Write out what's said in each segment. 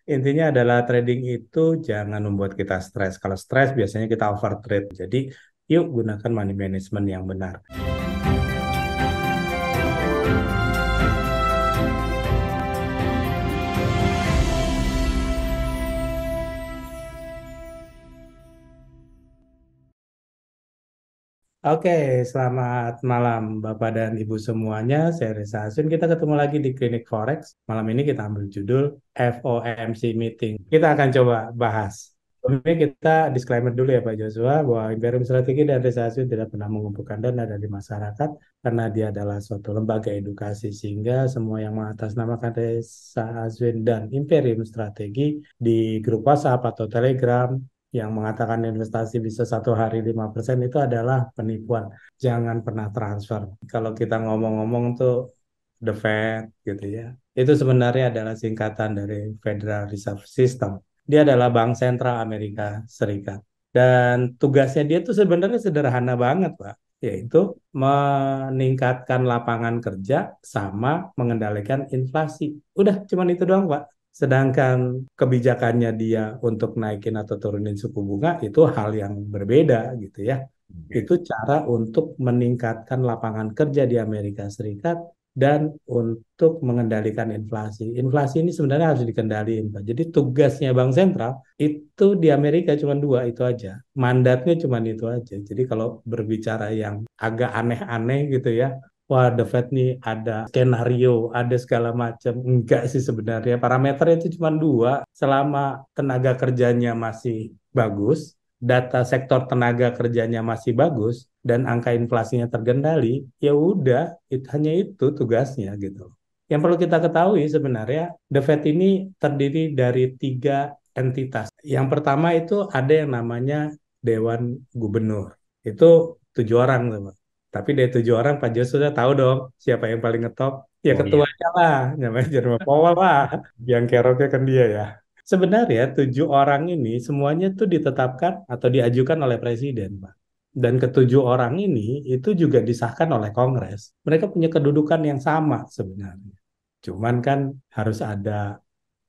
Intinya adalah trading itu jangan membuat kita stres. Kalau stres biasanya kita overtrade. Jadi yuk gunakan money management yang benar. Oke, selamat malam Bapak dan Ibu semuanya. Saya Reza Asun. Kita ketemu lagi di Klinik Forex. Malam ini kita ambil judul FOMC Meeting. Kita akan coba bahas. Sebelumnya kita disclaimer dulu ya Pak Joshua bahwa Imperium Strategi dan Reza Asun tidak pernah mengumpulkan dana dari masyarakat karena dia adalah suatu lembaga edukasi sehingga semua yang mengatasnamakan Reza Asun dan Imperium Strategi di grup WhatsApp atau Telegram yang mengatakan investasi bisa 1 hari 5% itu adalah penipuan. Jangan pernah transfer. Kalau kita ngomong-ngomong tuh the Fed gitu ya. Itu sebenarnya adalah singkatan dari Federal Reserve System. Dia adalah Bank Sentral Amerika Serikat. Dan tugasnya dia tuh sebenarnya sederhana banget, Pak. Yaitu meningkatkan lapangan kerja sama mengendalikan inflasi. Udah, cuman itu doang, Pak. Sedangkan kebijakannya dia untuk naikin atau turunin suku bunga itu hal yang berbeda gitu ya. Oke. Itu cara untuk meningkatkan lapangan kerja di Amerika Serikat dan untuk mengendalikan inflasi. Inflasi ini sebenarnya harus dikendalikan, Pak. Jadi tugasnya Bank Sentral itu di Amerika cuma dua, itu aja. Mandatnya cuma itu aja. Jadi kalau berbicara yang agak aneh-aneh gitu ya, wah, The Fed nih ada skenario, ada segala macam. Enggak sih sebenarnya. Parameternya itu cuma dua. Selama tenaga kerjanya masih bagus, data sektor tenaga kerjanya masih bagus, dan angka inflasinya terkendali, ya udah, hanya itu tugasnya gitu. Yang perlu kita ketahui sebenarnya, The Fed ini terdiri dari 3 entitas. Yang pertama itu ada yang namanya Dewan Gubernur. Itu 7 orang, teman. Tapi dari 7 orang, Pak Jos sudah tahu dong siapa yang paling ngetop. Ya Oh iya. ketuanya lah, namanya Jerome Powell lah. Yang keroknya kan dia ya. Sebenarnya 7 orang ini semuanya tuh ditetapkan atau diajukan oleh Presiden, Pak. Dan ke 7 orang ini itu juga disahkan oleh Kongres. Mereka punya kedudukan yang sama sebenarnya. Cuman kan harus ada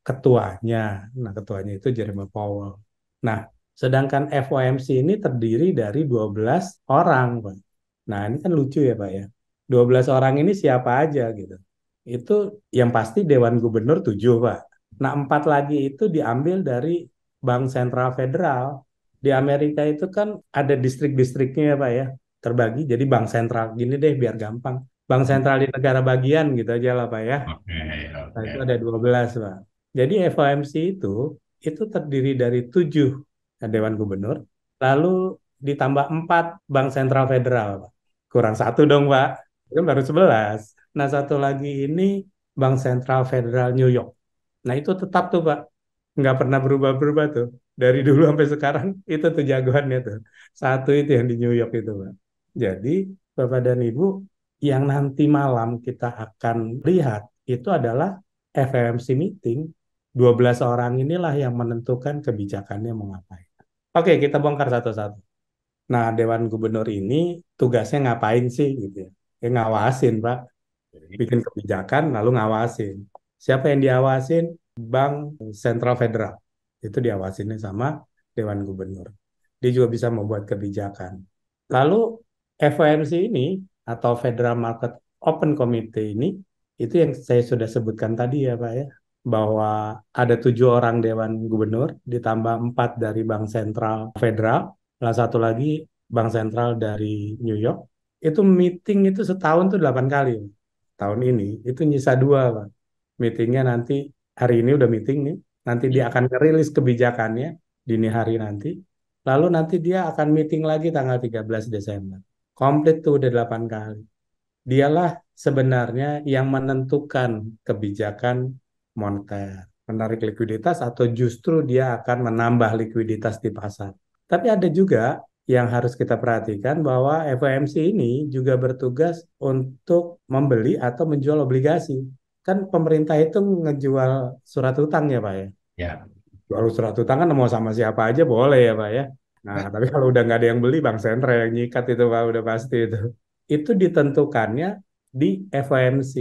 ketuanya. Nah, ketuanya itu Jerome Powell. Nah, sedangkan FOMC ini terdiri dari 12 orang, Pak. Nah, ini kan lucu ya, Pak ya. 12 orang ini siapa aja gitu. Itu yang pasti Dewan Gubernur 7, Pak. Nah, 4 lagi itu diambil dari Bank Sentral Federal. Di Amerika itu kan ada distrik-distriknya ya, Pak ya. Terbagi jadi bank sentral. Gini deh biar gampang. Bank sentral di negara bagian gitu aja lah, Pak ya. Oke, Nah, itu oke. ada 12, Pak. Jadi FOMC itu terdiri dari 7 Dewan Gubernur, lalu ditambah 4 Bank Sentral Federal, Pak. Kurang satu dong, Pak. Itu baru 11. Nah, satu lagi ini Bank Sentral Federal New York. Nah, itu tetap tuh, Pak. Nggak pernah berubah-berubah tuh. Dari dulu sampai sekarang, itu tuh jagoannya tuh. Satu itu yang di New York itu, Pak. Jadi, Bapak dan Ibu, yang nanti malam kita akan lihat itu adalah FOMC meeting. 12 orang inilah yang menentukan kebijakannya mau ngapain. Oke, kita bongkar satu-satu. Nah, Dewan Gubernur ini tugasnya ngapain sih gitu ya? Ya ngawasin, Pak. Bikin kebijakan lalu ngawasin. Siapa yang diawasin? Bank Sentral Federal. Itu diawasinnya sama Dewan Gubernur. Dia juga bisa membuat kebijakan. Lalu FOMC ini atau Federal Market Open Committee ini itu yang saya sudah sebutkan tadi ya Pak ya, bahwa ada 7 orang Dewan Gubernur ditambah 4 dari Bank Sentral Federal, salah satu lagi Bank Sentral dari New York. Itu meeting itu setahun tuh 8 kali. Tahun ini itu nyisa 2 Pak. Meetingnya nanti hari ini udah meeting nih. Nanti dia akan merilis kebijakannya dini hari nanti. Lalu nanti dia akan meeting lagi tanggal 13 Desember. Komplit tuh udah 8 kali. Dialah sebenarnya yang menentukan kebijakan moneter. Menarik likuiditas atau justru dia akan menambah likuiditas di pasar. Tapi ada juga yang harus kita perhatikan bahwa FOMC ini juga bertugas untuk membeli atau menjual obligasi. Kan pemerintah itu ngejual surat utang ya Pak ya. Ya. Jual surat utang kan mau sama siapa aja boleh ya Pak ya. Nah, tapi kalau udah nggak ada yang beli, Bank Sentral yang nyikat itu Pak, udah pasti itu. Itu ditentukannya di FOMC.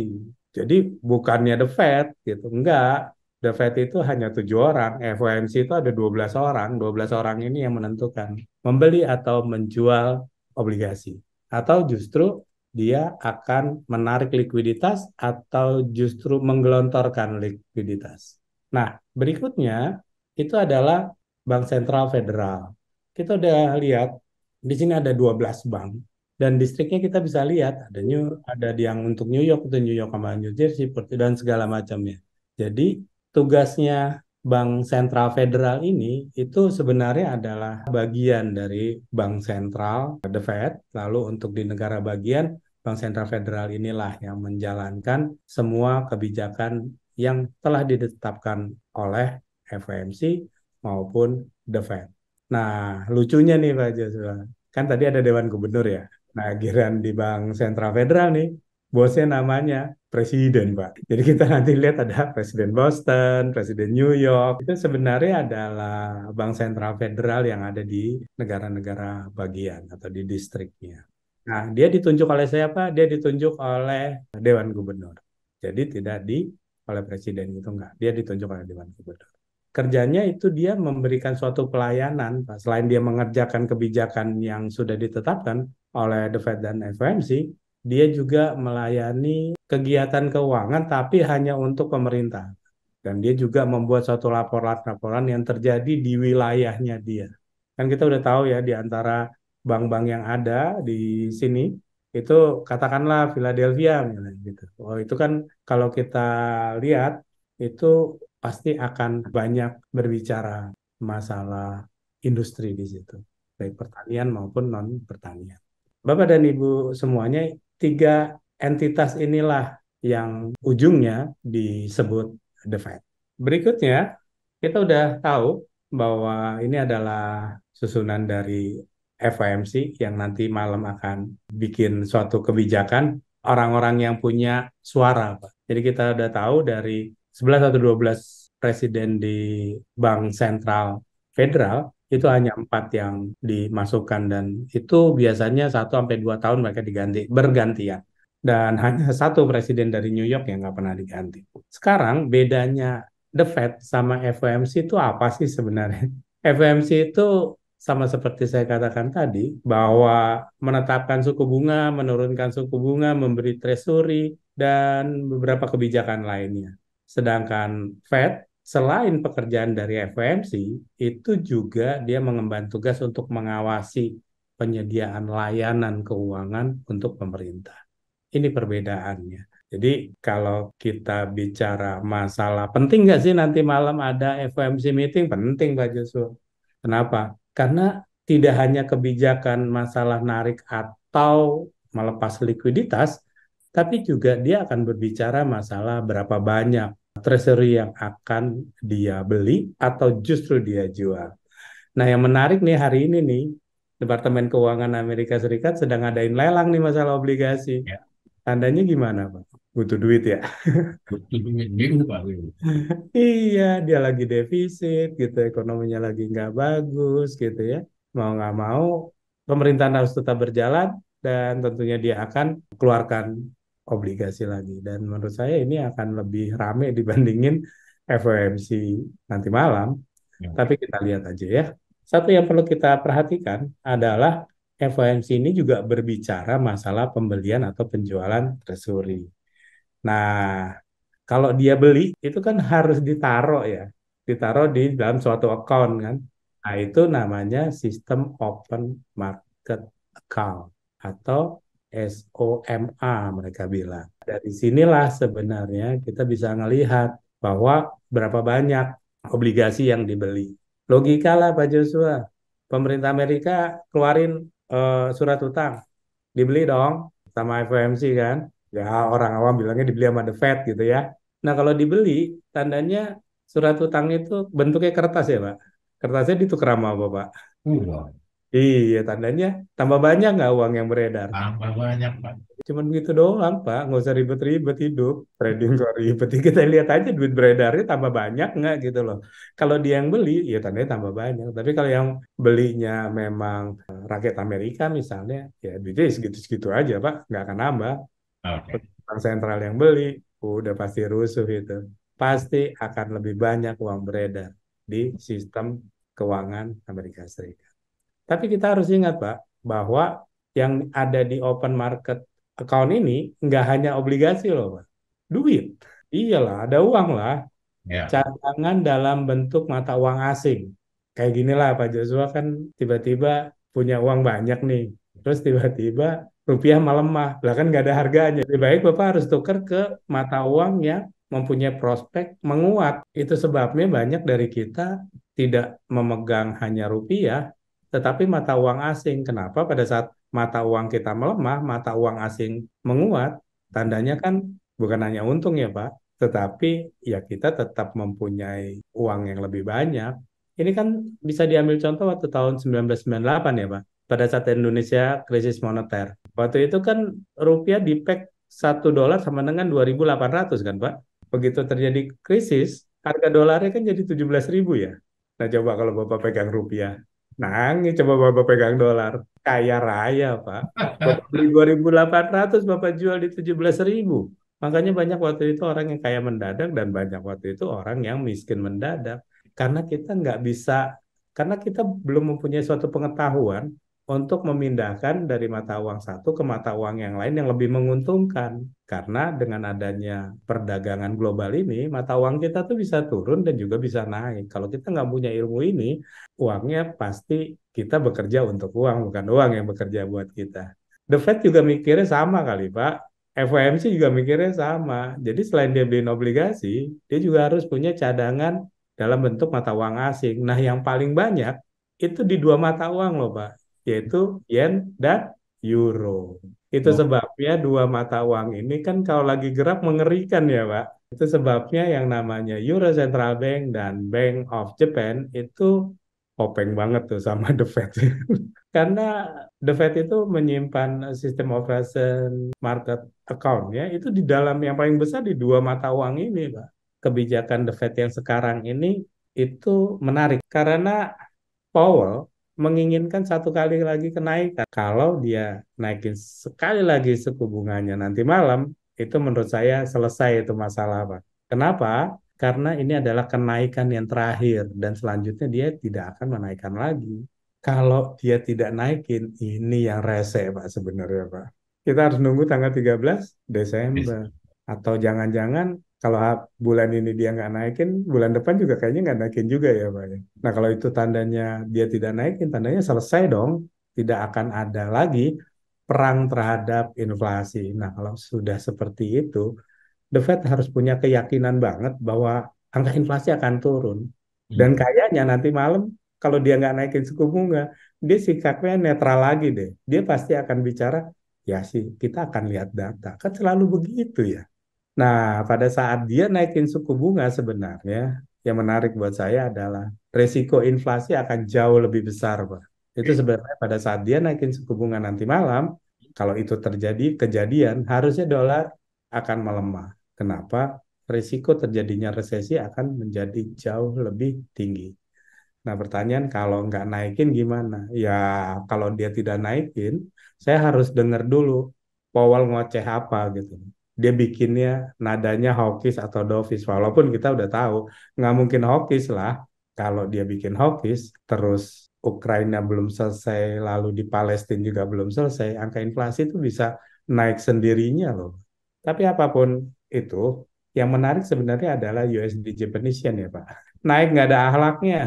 Jadi bukannya The Fed gitu, enggak. The Fed itu hanya 7 orang, FOMC itu ada 12 orang. 12 orang ini yang menentukan membeli atau menjual obligasi. Atau justru dia akan menarik likuiditas atau justru menggelontorkan likuiditas. Nah, berikutnya itu adalah Bank Sentral Federal. Kita udah lihat di sini ada 12 bank dan distriknya kita bisa lihat ada yang untuk New York itu New York sama New Jersey dan segala macamnya. Jadi tugasnya Bank Sentral Federal ini itu sebenarnya adalah bagian dari Bank Sentral, The Fed. Lalu untuk di negara bagian, Bank Sentral Federal inilah yang menjalankan semua kebijakan yang telah ditetapkan oleh FOMC maupun The Fed. Nah, lucunya nih Pak Joshua, kan tadi ada Dewan Gubernur ya. Nah, giliran di Bank Sentral Federal nih, bosnya namanya Presiden, Pak. Jadi kita nanti lihat ada Presiden Boston, Presiden New York. Itu sebenarnya adalah Bank Sentral Federal yang ada di negara-negara bagian atau di distriknya. Nah, dia ditunjuk oleh siapa? Dia ditunjuk oleh Dewan Gubernur. Jadi tidak oleh Presiden itu enggak. Dia ditunjuk oleh Dewan Gubernur. Kerjanya itu dia memberikan suatu pelayanan, Pak. Selain dia mengerjakan kebijakan yang sudah ditetapkan oleh The Fed dan FOMC, dia juga melayani kegiatan keuangan tapi hanya untuk pemerintah. Dan dia juga membuat suatu laporan-laporan yang terjadi di wilayahnya dia. Kan kita udah tahu ya di antara bank-bank yang ada di sini itu katakanlah Philadelphia misalnya gitu. Oh itu kan kalau kita lihat itu pasti akan banyak berbicara masalah industri di situ, baik pertanian maupun non pertanian. Bapak dan Ibu semuanya, tiga entitas inilah yang ujungnya disebut The Fed. Berikutnya, kita udah tahu bahwa ini adalah susunan dari FOMC yang nanti malam akan bikin suatu kebijakan orang-orang yang punya suara, Pak. Jadi kita udah tahu dari 11 atau 12 presiden di Bank Sentral Federal itu hanya 4 yang dimasukkan dan itu biasanya 1 sampai 2 tahun mereka bergantian. Dan hanya satu presiden dari New York yang nggak pernah diganti. Sekarang bedanya The Fed sama FOMC itu apa sih sebenarnya? FOMC itu sama seperti saya katakan tadi, bahwa menetapkan suku bunga, menurunkan suku bunga, memberi treasury, dan beberapa kebijakan lainnya. Sedangkan Fed, selain pekerjaan dari FOMC, itu juga dia mengemban tugas untuk mengawasi penyediaan layanan keuangan untuk pemerintah. Ini perbedaannya. Jadi kalau kita bicara masalah penting nggak sih nanti malam ada FOMC meeting? Penting Pak Joshua. Kenapa? Karena tidak hanya kebijakan masalah narik atau melepas likuiditas, tapi juga dia akan berbicara masalah berapa banyak treasury yang akan dia beli atau justru dia jual. Nah, yang menarik nih hari ini nih, Departemen Keuangan Amerika Serikat sedang ngadain lelang nih masalah obligasi. Ya, Tandanya gimana, Pak? Butuh duit ya? betul juga Pak. Iya, dia lagi defisit gitu, ekonominya lagi nggak bagus gitu ya. Mau nggak mau, pemerintahan harus tetap berjalan dan tentunya dia akan keluarkan obligasi lagi. Dan menurut saya ini akan lebih rame dibandingin FOMC nanti malam. Ya. Tapi kita lihat aja ya. Satu yang perlu kita perhatikan adalah FOMC ini juga berbicara masalah pembelian atau penjualan treasury. Nah, kalau dia beli itu kan harus ditaruh ya, ditaruh di dalam suatu account kan. Nah, itu namanya sistem open market account atau SOMA mereka bilang. Dari sinilah sebenarnya kita bisa melihat bahwa berapa banyak obligasi yang dibeli. Logika lah Pak Joshua. Pemerintah Amerika keluarin surat utang, dibeli dong sama FOMC kan. Ya orang awam bilangnya dibeli sama The Fed gitu ya. Nah kalau dibeli, tandanya surat utang itu bentuknya kertas ya Pak. Kertasnya ditukar sama apa Pak? Wah, Iya tandanya tambah banyak nggak uang yang beredar. tambah banyak Pak. Cuman begitu doang Pak, nggak usah ribet-ribet hidup. Trading kok ribet. Kita lihat aja duit beredarnya tambah banyak nggak gitu loh. Kalau dia yang beli, ya tandanya tambah banyak. Tapi kalau yang belinya memang rakyat Amerika misalnya, ya duitnya segitu-segitu aja Pak, nggak akan nambah. Oke. Bank sentral yang beli, udah pasti rusuh itu. pasti akan lebih banyak uang beredar di sistem keuangan Amerika Serikat. Tapi kita harus ingat, Pak, bahwa yang ada di open market account ini nggak hanya obligasi loh, Pak. Duit. Iyalah, ada uang lah. Ya. Cadangan dalam bentuk mata uang asing. Kayak ginilah Pak Joshua kan tiba-tiba punya uang banyak nih. Terus tiba-tiba rupiah melemah. Lah kan nggak ada harganya. Lebih baik Bapak harus tukar ke mata uang yang mempunyai prospek menguat. Itu sebabnya banyak dari kita tidak memegang hanya rupiah, tetapi mata uang asing. Kenapa? Pada saat mata uang kita melemah, mata uang asing menguat, tandanya kan bukan hanya untung ya Pak, tetapi ya kita tetap mempunyai uang yang lebih banyak. Ini kan bisa diambil contoh waktu tahun 1998 ya Pak, pada saat Indonesia krisis moneter. Waktu itu kan rupiah di peg 1 dolar sama dengan 2.800 kan Pak. Begitu terjadi krisis, harga dolarnya kan jadi 17.000 ya. Nah coba kalau Bapak pegang rupiah, nangis coba Bapak pegang dolar. Kaya raya Pak. Bapak beli 2.800, Bapak jual di 17.000. Makanya banyak waktu itu orang yang kaya mendadak dan banyak waktu itu orang yang miskin mendadak. Karena kita nggak bisa, karena kita belum mempunyai suatu pengetahuan untuk memindahkan dari mata uang satu ke mata uang yang lain yang lebih menguntungkan. Karena dengan adanya perdagangan global ini, mata uang kita tuh bisa turun dan juga bisa naik. Kalau kita nggak punya ilmu ini, uangnya pasti kita bekerja untuk uang, bukan uang yang bekerja buat kita. The Fed juga mikirnya sama kali, Pak. FOMC juga mikirnya sama. Jadi selain dia beliin obligasi, dia juga harus punya cadangan dalam bentuk mata uang asing. Nah, yang paling banyak itu di dua mata uang loh, Pak, yaitu yen dan euro. Itu Oh, sebabnya dua mata uang ini kan kalau lagi gerak mengerikan ya, Pak. Itu sebabnya yang namanya Euro Central Bank dan Bank of Japan itu kopeng banget tuh sama The Fed. Karena The Fed itu menyimpan sistem operation market account ya, itu di dalam yang paling besar di dua mata uang ini, Pak. Kebijakan The Fed yang sekarang ini itu menarik karena Powell menginginkan satu kali lagi kenaikan. Kalau dia naikin sekali lagi suku bunganya nanti malam, itu menurut saya selesai itu masalah, Pak. Kenapa? Karena ini adalah kenaikan yang terakhir dan selanjutnya dia tidak akan menaikkan lagi. Kalau dia tidak naikin, ini yang rese, Pak, sebenarnya, Pak. Kita harus nunggu tanggal 13 yes. Desember. Atau jangan-jangan kalau bulan ini dia nggak naikin, bulan depan juga kayaknya nggak naikin juga ya, Pak, ya. Nah, kalau itu tandanya dia tidak naikin, tandanya selesai dong. Tidak akan ada lagi perang terhadap inflasi. Nah, kalau sudah seperti itu, The Fed harus punya keyakinan banget bahwa angka inflasi akan turun. Dan Hmm. kayaknya nanti malam, kalau dia nggak naikin suku bunga, dia sikapnya netral lagi deh. Dia pasti akan bicara, ya sih, kita akan lihat data. Kan selalu begitu ya. Nah, pada saat dia naikin suku bunga sebenarnya, yang menarik buat saya adalah resiko inflasi akan jauh lebih besar, Pak. Itu sebenarnya pada saat dia naikin suku bunga nanti malam, kalau itu terjadi kejadian, harusnya dolar akan melemah. Kenapa? Risiko terjadinya resesi akan menjadi jauh lebih tinggi. Nah, pertanyaan kalau nggak naikin gimana? Ya, kalau dia tidak naikin, saya harus dengar dulu Powell ngoceh apa gitu. Dia bikinnya nadanya hawkish atau dovish. Walaupun kita udah tahu nggak mungkin hawkish lah. Kalau dia bikin hawkish, terus Ukraina belum selesai, lalu di Palestina juga belum selesai, angka inflasi itu bisa naik sendirinya loh. Tapi apapun itu, yang menarik sebenarnya adalah USD Japanese Yen ya Pak. Naik nggak ada akhlaknya.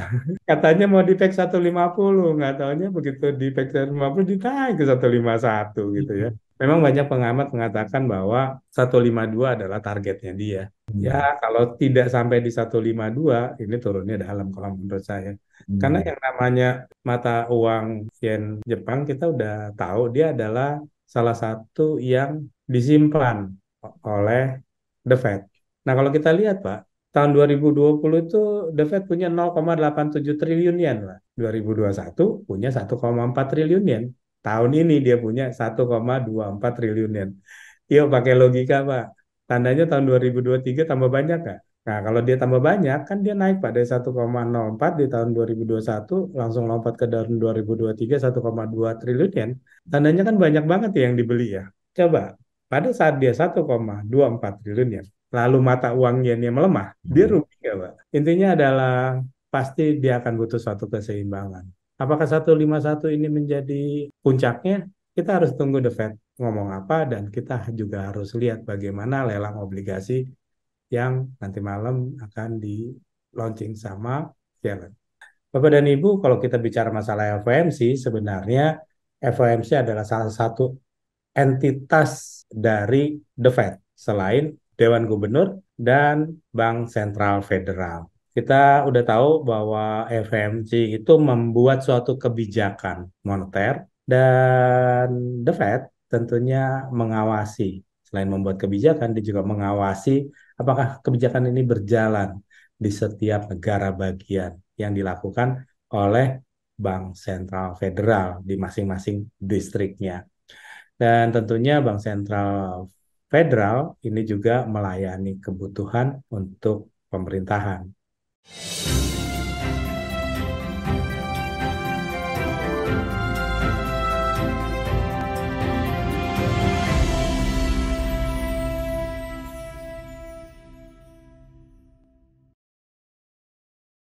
Katanya mau di pack 150, nggak taunya begitu di pack 150 ditaik ke 151 gitu ya. Memang banyak pengamat mengatakan bahwa 152 adalah targetnya dia. Ya, Hmm. kalau tidak sampai di 152, ini turunnya dalam kalau menurut saya. Karena Hmm. yang namanya mata uang yen Jepang kita udah tahu dia adalah salah satu yang disimpan oleh The Fed. Nah, kalau kita lihat, Pak, tahun 2020 itu The Fed punya 0,87 triliun yen, Pak. 2021 punya 1,4 triliun yen. Tahun ini dia punya 1,24 triliun yen. Yuk pakai logika, Pak. Tandanya tahun 2023 tambah banyak nggak? Nah, kalau dia tambah banyak, kan dia naik Pak dari 1,04 di tahun 2021, langsung lompat ke tahun 2023 1,2 triliun yen. Tandanya kan banyak banget ya yang dibeli ya. Coba, pada saat dia 1,24 triliun yen, lalu mata uang yennya melemah, dia Hmm. rugi nggak, Pak? Intinya adalah pasti dia akan butuh suatu keseimbangan. Apakah 151 ini menjadi puncaknya? Kita harus tunggu The Fed ngomong apa dan kita juga harus lihat bagaimana lelang obligasi yang nanti malam akan di launching sama Yellen. Bapak dan Ibu, kalau kita bicara masalah FOMC, sebenarnya FOMC adalah salah satu entitas dari The Fed selain Dewan Gubernur dan Bank Sentral Federal. Kita udah tahu bahwa FOMC itu membuat suatu kebijakan moneter dan The Fed tentunya mengawasi. Selain membuat kebijakan, dia juga mengawasi apakah kebijakan ini berjalan di setiap negara bagian yang dilakukan oleh Bank Sentral Federal di masing-masing distriknya. Dan tentunya Bank Sentral Federal ini juga melayani kebutuhan untuk pemerintahan.